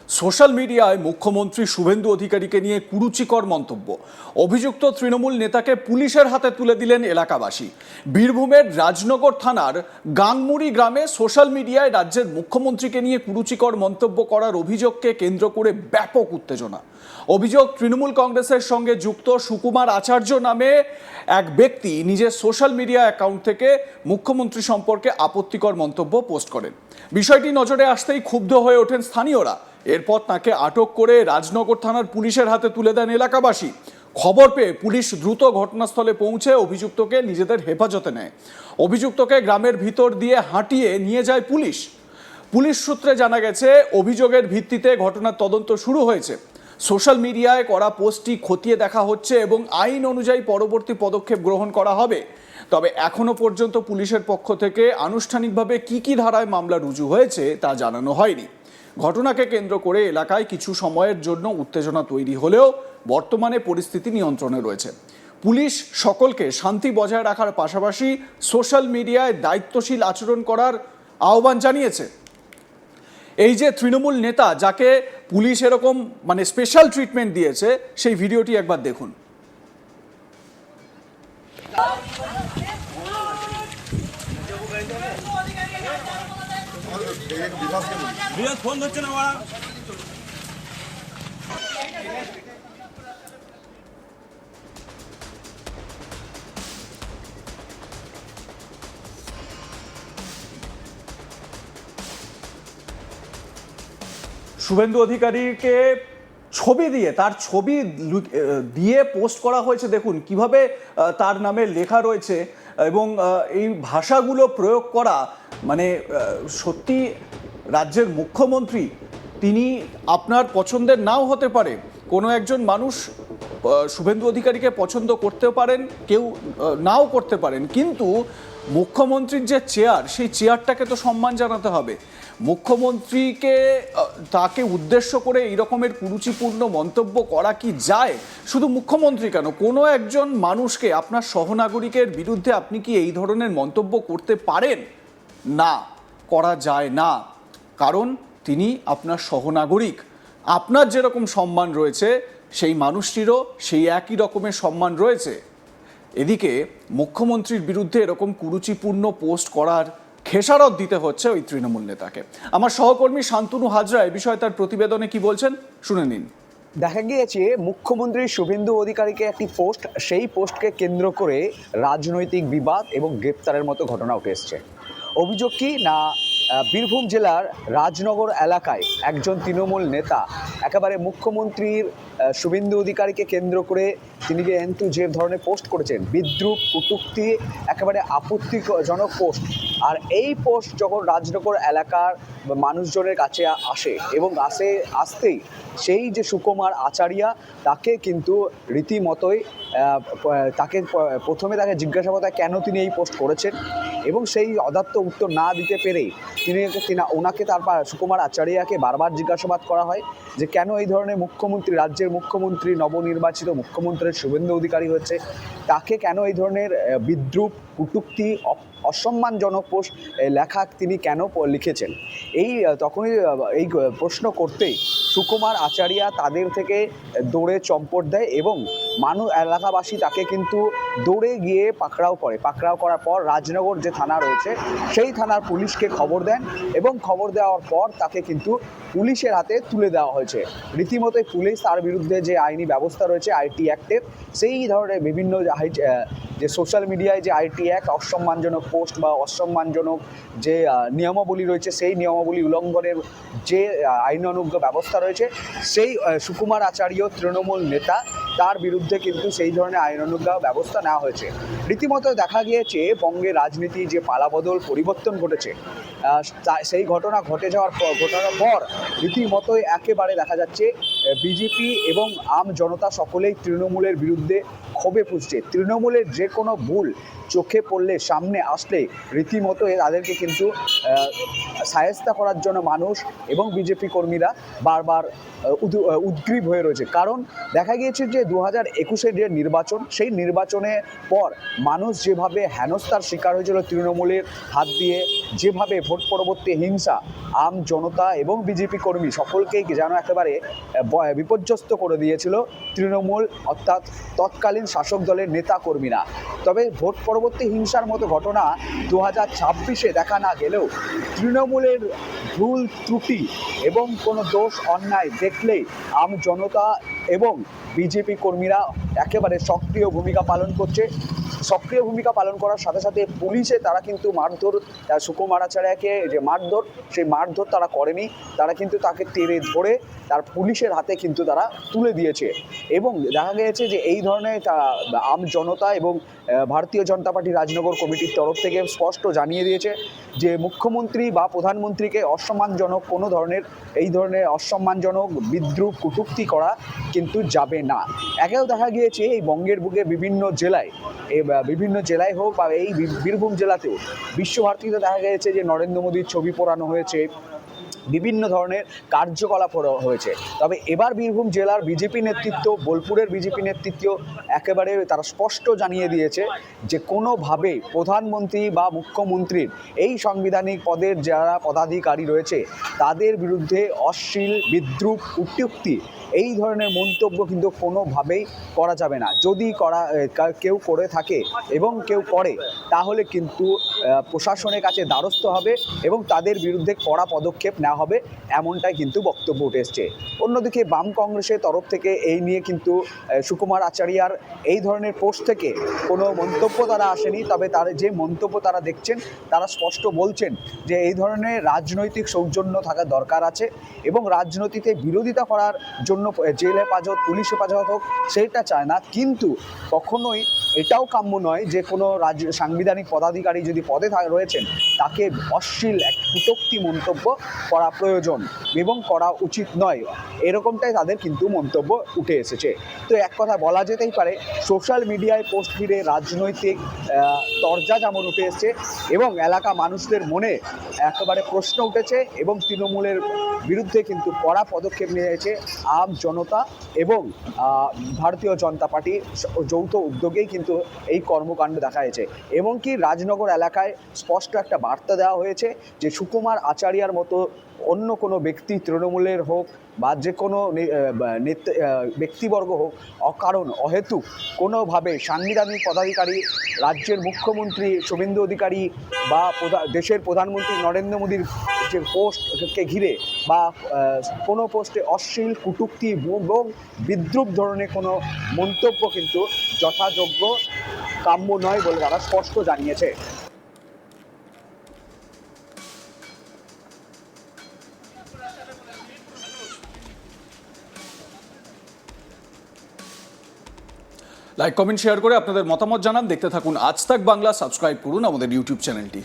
Social মিডিয়ায় মুখ্যমন্ত্রী শুভেন্দু অধিকারীকে নিয়ে কুরুচিকর মন্তব্য। অভিযুক্ত তৃণমূল নেতাকে পুলিশের হাতে তুলে দিলেন এলাকাবাসী। বীরভূমের রাজনগর থানার গাংমুড়ি গ্রামে সোশ্যাল মিডিয়ায় রাজ্যের মুখ্যমন্ত্রীকে নিয়ে কুরুচিকর মন্তব্য করার অভিযোগকে কেন্দ্র করে ব্যাপক উত্তেজনা। অভিযোগ, তৃণমূল কংগ্রেসের সঙ্গে যুক্ত সুকুমার আচার্য নামে এক ব্যক্তি নিজের সোশ্যাল মিডিয়া অ্যাকাউন্ট থেকে মুখ্যমন্ত্রী সম্পর্কে আপত্তিকর মন্তব্য পোস্ট করেন। বিষয়টি নজরে আসতেই ক্ষুব্ধ হয়ে ওঠেন স্থানীয়রা। এরপর তাকে আটক করে রাজনগর থানার পুলিশের হাতে তুলে দেন এলাকাবাসী। খবর পেয়ে পুলিশ দ্রুত ঘটনাস্থলে পৌঁছে অভিযুক্তকে নিজেদের হেফাজতে নেয়। অভিযুক্তকে গ্রামের ভিতর দিয়ে হাঁটিয়ে নিয়ে যায় পুলিশ। পুলিশ সূত্রে জানা গেছে, অভিযোগের ভিত্তিতে ঘটনার তদন্ত শুরু হয়েছে। সোশ্যাল মিডিয়ায় করা পোস্টটি খতিয়ে দেখা হচ্ছে এবং আইন অনুযায়ী পরবর্তী পদক্ষেপ গ্রহণ করা হবে। তবে এখনো পর্যন্ত পুলিশের পক্ষ থেকে আনুষ্ঠানিকভাবে কি ধারায় মামলা রুজু হয়েছে তা জানানো হয়নি। ঘটনাকে কেন্দ্র করে এলাকায় কিছু সময়ের জন্য উত্তেজনা তৈরি হলেও বর্তমানে পরিস্থিতি নিয়ন্ত্রণে রয়েছে। পুলিশ সকলকে শান্তি বজায় রাখার পাশাপাশি সোশ্যাল মিডিয়ায় দায়িত্বশীল আচরণ করার আহ্বান জানিয়েছে। এই যে তৃণমূল নেতা, যাকে পুলিশ এরকম স্পেশাল ট্রিটমেন্ট দিয়েছে, সেই ভিডিওটি একবার দেখুন। ফোন ধরছে না ওরা। শুভেন্দু অধিকারীকে ছবি দিয়ে, তার ছবি দিয়ে পোস্ট করা হয়েছে। দেখুন কিভাবে তার নামে লেখা রয়েছে এবং এই ভাষাগুলো প্রয়োগ করা, সত্যি রাজ্যের মুখ্যমন্ত্রী, তিনি আপনার পছন্দের নাও হতে পারে। কোনো একজন মানুষ শুভেন্দু অধিকারীকে পছন্দ করতেও পারেন, কেউ নাও করতে পারেন, কিন্তু মুখ্যমন্ত্রীর যে চেয়ার, সেই চেয়ারটাকে তো সম্মান জানাতে হবে। মুখ্যমন্ত্রীকে, তাকে উদ্দেশ্য করে এই রকমের কুরুচিপূর্ণ মন্তব্য করা কি যায়? শুধু মুখ্যমন্ত্রী কেন, কোনো একজন মানুষকে, আপনার সহনাগরিকের বিরুদ্ধে আপনি কি এই ধরনের মন্তব্য করতে পারেন? না, করা যায় না, কারণ তিনি আপনার সহনাগরিক। আপনার যেরকম সম্মান রয়েছে, সেই মানুষটিরও সেই একই রকমের সম্মান রয়েছে। এদিকে মুখ্যমন্ত্রীর বিরুদ্ধে এরকম কুরুচিপূর্ণ পোস্ট করার খেসারত দিতে হচ্ছে ওই তৃণমূল নেতাকে। আমার সহকর্মী শান্তনু হাজরা এ বিষয়ে তার প্রতিবেদনে কি বলছেন, শুনে নিন। দেখা গিয়েছে মুখ্যমন্ত্রী শুভেন্দু অধিকারীকে একটি পোস্ট, সেই পোস্টকে কেন্দ্র করে রাজনৈতিক বিবাদ এবং গ্রেপ্তারের মতো ঘটনা উঠে এসছে। অভিযোগ কি না, বীরভূম জেলার রাজনগর এলাকায় একজন তৃণমূল নেতা একেবারে মুখ্যমন্ত্রীর শুভেন্দু অধিকারীকে কেন্দ্র করে তিনি যে ধরনের পোস্ট করেছেন, বিদ্রূপ, কটূক্তি, একেবারে আপত্তিজনক পোস্ট। আর এই পোস্ট যখন রাজনগর এলাকার মানুষজনের কাছে আসে এবং আসতেই সেই যে সুকুমার আচারিয়া, তাকে কিন্তু রীতিমতোই তাকে প্রথমে তাকে জিজ্ঞাসাবাদ হয় কেন তিনি এই পোস্ট করেছেন, এবং সেই অদাত্ত উত্তর না দিতে পেরেই ওনাকে তারপর সুকুমার আচারিয়াকে বারবার জিজ্ঞাসাবাদ করা হয় যে কেন এই ধরনের মুখ্যমন্ত্রী, রাজ্যের মুখ্যমন্ত্রী, নবনির্বাচিত মুখ্যমন্ত্রীর শুভেন্দু অধিকারী হচ্ছে, তাকে কেন এই ধরনের বিদ্রূপ, কটূক্তি, অসম্মানজনক পোস্ট লেখা তিনি কেন লিখেছেন। তখনই এই প্রশ্ন করতেই সুকুমার আচারিয়া তাদের থেকে দৌড়ে চম্পট দেয় এবং এলাকাবাসী তাকে কিন্তু দৌড়ে গিয়ে পাকড়াও করার পর রাজনগর যে থানা রয়েছে সেই থানার পুলিশকে খবর দেন এবং খবর দেওয়ার পর তাকে কিন্তু পুলিশের হাতে তুলে দেওয়া হয়েছে। রীতিমতোই পুলিশ তার বিরুদ্ধে যে আইনি ব্যবস্থা রয়েছে আইটি অ্যাক্টের, সেই ধরনের বিভিন্ন যে সোশ্যাল মিডিয়ায় যে আইটি অ্যাক্ট, অসম্মানজনক পোস্ট বা অসম্মানজনক যে নিয়মাবলী রয়েছে, সেই নিয়মাবলী উল্লঙ্ঘনের যে আইনানুগ ব্যবস্থা রয়েছে, সেই সুকুমার আচার্য তৃণমূল নেতা, তার বিরুদ্ধে কিন্তু সেই ধরনের আইনানুগ ব্যবস্থা নেওয়া হয়েছে। রীতিমতো দেখা গিয়েছে বঙ্গের রাজনীতি যে পালাবদল, পরিবর্তন ঘটেছে, সেই ঘটনার পর রীতিমতোই একেবারে দেখা যাচ্ছে বিজেপি এবং আম জনতা সকলেই তৃণমূলের বিরুদ্ধে ক্ষোভে ফুসছে। তৃণমূলের যে কোনো ভুল চোখে পড়লে, সামনে আসলে রীতিমতো তাদেরকে কিন্তু শায়েস্তা করার জন্য মানুষ এবং বিজেপি কর্মীরা বারবার উদ্গ্রীব হয়ে রয়েছে। কারণ দেখা গিয়েছে যে 2021-এর যে নির্বাচন, সেই নির্বাচনের পর মানুষ যেভাবে হেনস্থার শিকার হয়েছিল তৃণমূলের হাত দিয়ে, যেভাবে ভোট পরবর্তী হিংসা আম জনতা এবং বিজেপি কর্মী সকলকেই যেন একেবারে বিপর্যস্ত করে দিয়েছিল তৃণমূল অর্থাৎ তৎকালীন শাসক দলের নেতা কর্মীরা। তবে ভোট পরবর্তী হিংসার মতো ঘটনা 2026-এ দেখা না গেলেও তৃণমূলের ভুল ত্রুটি এবং কোনো দোষ অন্যায় দেখলেই আম জনতা এবং বিজেপি কর্মীরা একেবারে সক্রিয় ভূমিকা পালন করছে। সক্রিয় ভূমিকা পালন করার সাথে সাথে পুলিশে তারা কিন্তু মারধর, সুকুমার আচার্যকে যে মারধর, সেই মারধর তারা করেনি, তারা কিন্তু তাকে টেনে ধরে তার পুলিশের হাতে কিন্তু তারা তুলে দিয়েছে। এবং দেখা গিয়েছে যে এই ধরনের আম জনতা এবং ভারতীয় জনতা পার্টি রাজনগর কমিটির তরফ থেকে স্পষ্ট জানিয়ে দিয়েছে যে মুখ্যমন্ত্রী বা প্রধানমন্ত্রীকে অসম্মানজনক কোনো ধরনের এই ধরনের অসম্মানজনক বিদ্রূপ কটূক্তি করা কিন্তু যাবে না। একেও দেখা গিয়েছে এই বঙ্গের বুকে বিভিন্ন জেলায় হোক বা এই বীরভূম জেলাতেও বিশ্বভারতীতে দেখা গিয়েছে যে নরেন্দ্র মোদীর ছবি পোড়ানো হয়েছে, বিভিন্ন ধরনের কার্যকলাপ হয়েছে। তবে এবার বীরভূম জেলার বিজেপি নেতৃত্ব, বোলপুরের বিজেপি নেতৃত্ব একেবারে তারা স্পষ্ট জানিয়ে দিয়েছে যে কোনোভাবে প্রধানমন্ত্রী বা মুখ্যমন্ত্রীর এই সাংবিধানিক পদের যারা পদাধিকারী রয়েছে তাদের বিরুদ্ধে অশ্লীল বিদ্রূপ কটূক্তি এই ধরনের মন্তব্য কিন্তু কোনোভাবেই করা যাবে না। যদি কেউ করে থাকে এবং কেউ করে তাহলে কিন্তু প্রশাসনের কাছে দ্বারস্থ হবে এবং তাদের বিরুদ্ধে কড়া পদক্ষেপ নেওয়া হবে, এমনটাই কিন্তু বক্তব্য উঠে এসছে। অন্যদিকে বাম কংগ্রেসের তরফ থেকে এই নিয়ে কিন্তু সুকুমার আচার্যার এই ধরনের পোস্ট থেকে কোনো মন্তব্য তারা আসেনি। তবে তার যে মন্তব্য তারা দেখছেন, তারা স্পষ্ট বলছেন যে এই ধরনের রাজনৈতিক সৌজন্য থাকা দরকার আছে এবং রাজনীতিতে বিরোধিতা করার জন্য জেল হেফাজত, পুলিশ হেফাজত হোক সেটা চায় না, কিন্তু কখনোই এটাও কাম্য নয় যে কোনো সাংবিধানিক পদাধিকারী যদি পদে রয়েছেন তাকে অশ্লীল এক কটূক্তি মন্তব্য করা প্রয়োজন এবং করা উচিত নয়, এরকমটাই তাদের কিন্তু মন্তব্য উঠে এসেছে। তো এক কথা বলা যেতেই পারে, সোশ্যাল মিডিয়ায় পোস্ট ঘিরে রাজনৈতিক তরজা যেমন উঠে এসছে এবং এলাকা মানুষদের মনে একেবারে প্রশ্ন উঠেছে এবং তৃণমূলের বিরুদ্ধে কিন্তু কড়া পদক্ষেপ নিয়েছে আম জনতা এবং ভারতীয় জনতা পার্টি যৌথ উদ্যোগেই কিন্তু এই কর্মকাণ্ড দেখা গেছে। এমনকি রাজনগর এলাকায় স্পষ্ট একটা বার্তা দেওয়া হয়েছে যে সুকুমার আচার্যার মতো অন্য কোনো ব্যক্তি, তৃণমূলের হোক বা যে কোনো ব্যক্তিবর্গ হোক, অকারণ অহেতুক কোনোভাবে সাংবিধানিক পদাধিকারী, রাজ্যের মুখ্যমন্ত্রী শুভেন্দু অধিকারী বা দেশের প্রধানমন্ত্রী নরেন্দ্র মোদীর যে পোস্টকে ঘিরে বা কোনো পোস্টে অশ্লীল কটূক্তি এবং বিদ্রূপ ধরনের কোনো মন্তব্য কিন্তু যথাযোগ্য, কাম্য নয় বলে তারা স্পষ্ট জানিয়েছে। লাইক, কমেন্ট, শেয়ার করে আপনাদের মতামত জানান। দেখতে থাকুন আজ তাক বাংলা, সাবস্ক্রাইব করুন আমাদের ইউটিউব চ্যানেলটি।